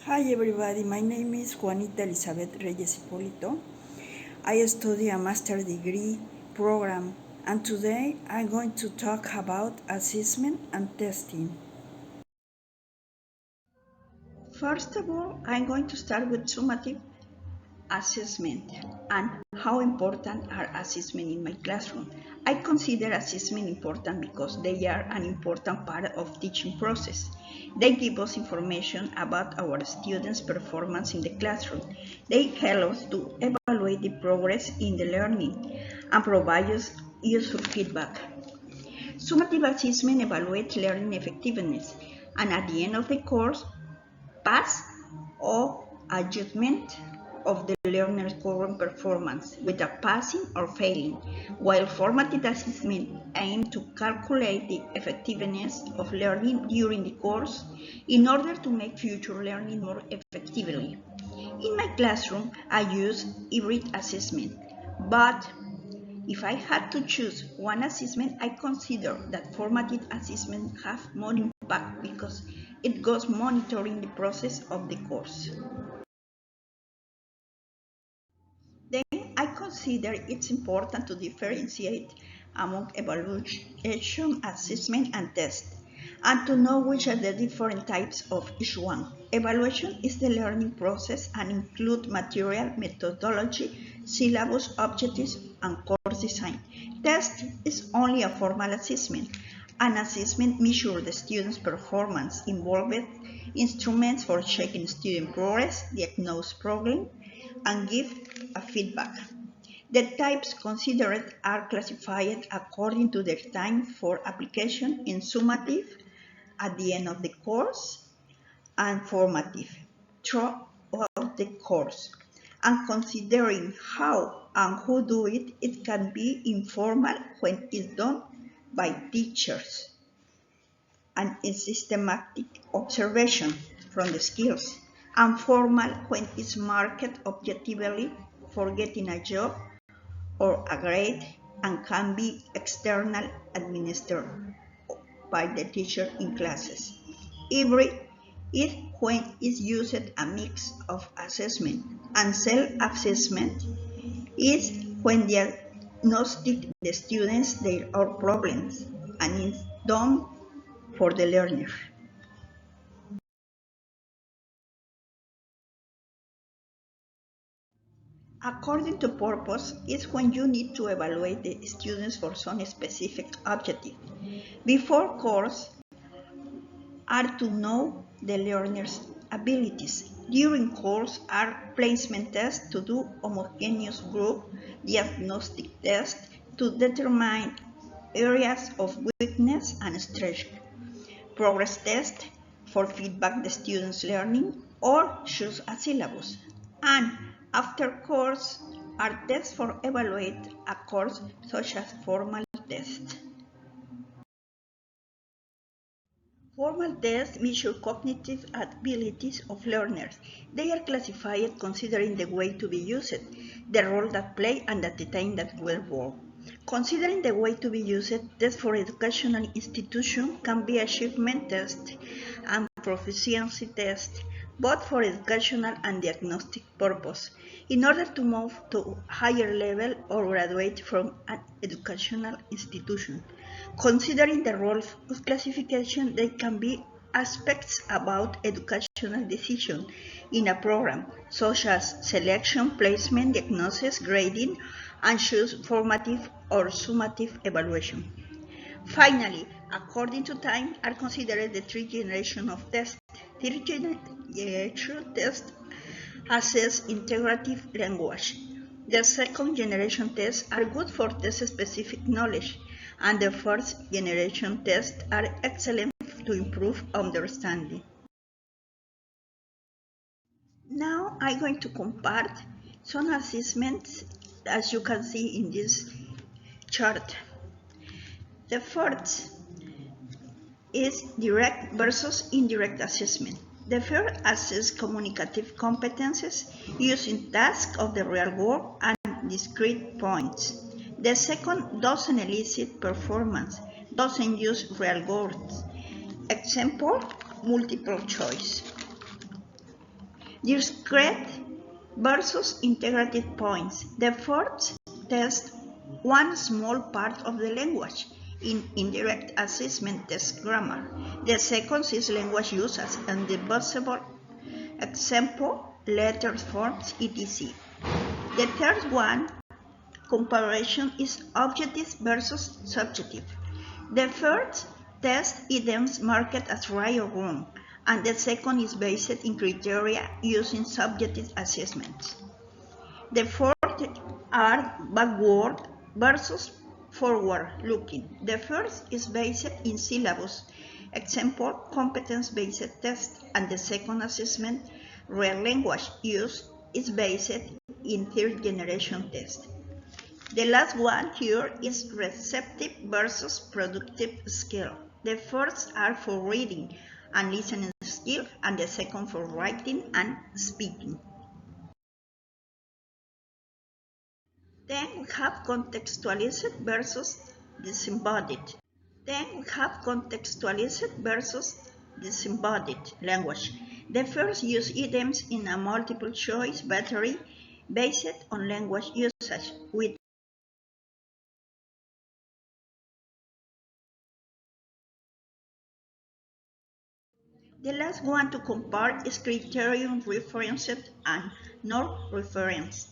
Hi everybody, my name is Juanita Reyes Hipolito. I study a master's degree program and today I'm going to talk about assessment and testing. First of all, I'm going to start with summative assessment and how important are assessment in my classroom. I consider assessment important because they are an important part of teaching process. They give us information about our students' performance in the classroom. They help us to evaluate the progress in the learning and provide us useful feedback. Summative assessment evaluates learning effectiveness and at the end of the course, pass or adjustment of the learner's current performance with a passing or failing, while formative assessment aims to calculate the effectiveness of learning during the course in order to make future learning more effectively. In my classroom, I use hybrid assessment, but if I had to choose one assessment, I consider that formative assessment have more impact because it goes monitoring the process of the course. Then I consider it's important to differentiate among evaluation, assessment, and test, and to know which are the different types of each one. Evaluation is the learning process and includes material, methodology, syllabus, objectives, and course design. Test is only a formal assessment. An assessment measures the student's performance, involved instruments for checking student progress, diagnose problem, and give a feedback. The types considered are classified according to their time for application in summative at the end of the course and formative throughout the course. And considering how and who do it, it can be informal when it's done by teachers and in systematic observation from the skills, and formal when it's marked objectively for getting a job or a grade and can be external administered by the teacher in classes. Hybrid is when it's used a mix of assessment and self-assessment is when diagnostic the students their own problems and is done for the learner. According to purpose is when you need to evaluate the students for some specific objective. Before course are to know the learner's abilities. During course are placement tests to do homogeneous group, diagnostic tests to determine areas of weakness and strength, progress test for feedback the student's learning or choose a syllabus, and after course are tests for evaluate a course such as formal tests. Formal tests measure cognitive abilities of learners. They are classified considering the way to be used, the role that play, and at the time that will work. Considering the way to be used, tests for educational institution can be achievement test and proficiency test, both for educational and diagnostic purpose, in order to move to higher level or graduate from an educational institution. Considering the role of classification, there can be aspects about educational decision in a program, such as selection, placement, diagnosis, grading, and choose formative or summative evaluation. Finally, according to time, are considered the three generations of tests. Third generation test assess integrative language. The second generation tests are good for test-specific knowledge, and the first generation tests are excellent to improve understanding. Now I'm going to compare some assessments as you can see in this chart. The first is direct versus indirect assessment. The first assesses communicative competences using tasks of the real world and discrete points. The second doesn't elicit performance, doesn't use real words. Example, multiple choice. Discrete versus integrated points. The first test one small part of the language in indirect assessment test grammar. The second is language uses and the possible example, letters, forms, etc. The third one, comparison, is objective versus subjective. The first test items marked as right or wrong, and the second is based in criteria using subjective assessments. The fourth are backward versus forward looking. The first is based in syllabus, example, competence-based test, and the second assessment, real language use, is based in third generation test. The last one here is receptive versus productive skill. The first are for reading and listening skill, and the second for writing and speaking. Then we have contextualized versus disembodied. Then we have contextualized versus disembodied language. The first use items in a multiple choice battery based on language usage with the last one to compare is criterion referenced and non-referenced.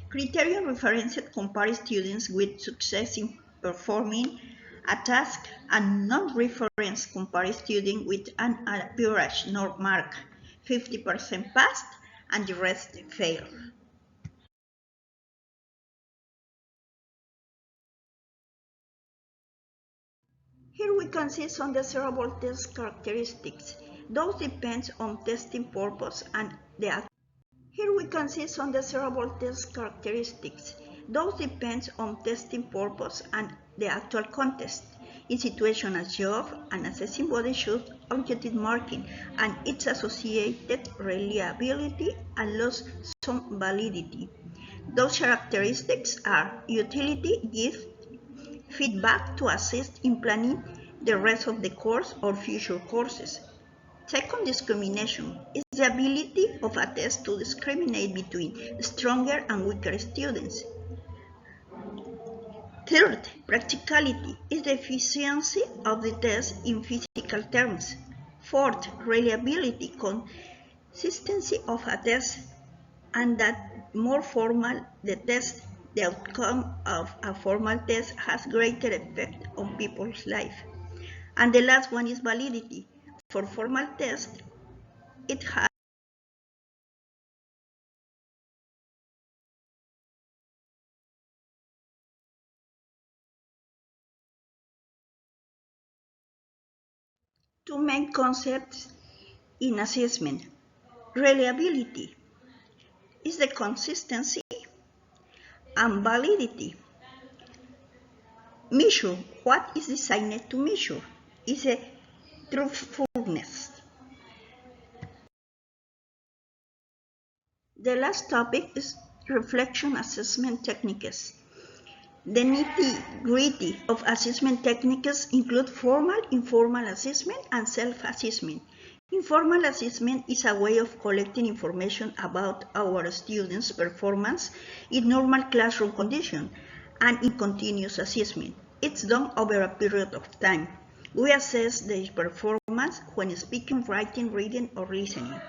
Criterion referenced compares students with success in performing a task, and non-referenced compares students with an average norm mark, 50% passed and the rest failed. Here we can see some desirable test characteristics. Those depend on testing purpose and the Here we can see some desirable test characteristics. Those depend on testing purpose and the actual context. In situations as job and assessing body should objective marking and its associated reliability and loss some validity. Those characteristics are utility, give feedback to assist in planning the rest of the course or future courses. Second, discrimination is the ability of a test to discriminate between stronger and weaker students. Third, practicality is the efficiency of the test in physical terms. Fourth, reliability, consistency of a test, and that more formal the test, the outcome of a formal test has greater effect on people's life. And the last one is validity. For formal tests, it has two main concepts in assessment. Reliability is the consistency, and validity. Measure, what is designed to measure, is a truthfulness. The last topic is reflection assessment techniques. The nitty-gritty of assessment techniques include formal, informal assessment, and self-assessment. Informal assessment is a way of collecting information about our students' performance in normal classroom conditions and in continuous assessment. It's done over a period of time. We assess their performance when speaking, writing, reading, or listening.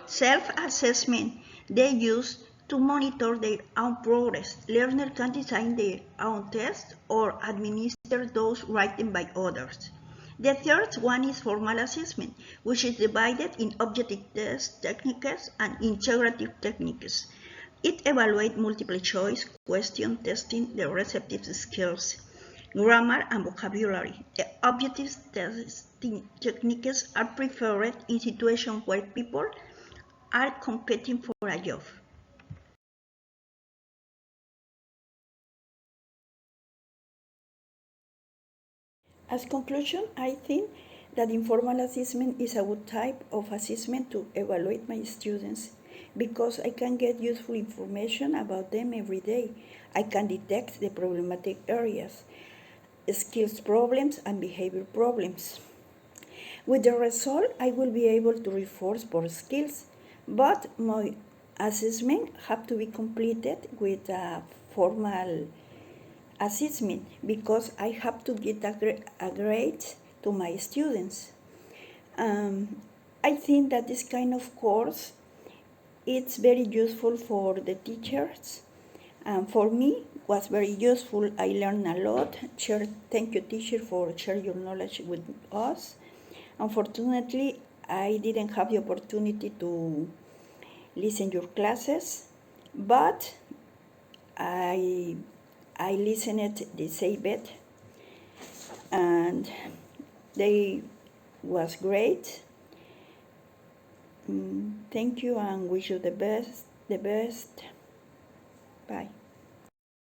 Self-assessment they use to monitor their own progress. Learners can design their own tests or administer those written by others. The third one is formal assessment, which is divided in objective test techniques and integrative techniques. It evaluates multiple choice question testing the receptive skills, grammar, and vocabulary. The objective testing techniques are preferred in situations where people are competing for a job. As conclusion, I think that informal assessment is a good type of assessment to evaluate my students because I can get useful information about them every day. I can detect the problematic areas, skills problems, and behavior problems. With the result, I will be able to reinforce both skills But my assessment have to be completed with a formal assessment because I have to get a grade to my students. I think that this kind of course it's very useful for the teachers. For me, was very useful. I learned a lot. Thank you, teacher, for sharing your knowledge with us. Unfortunately, I didn't have the opportunity to listen your classes, but I listened the saved, and they was great. Thank you and wish you the best. Bye.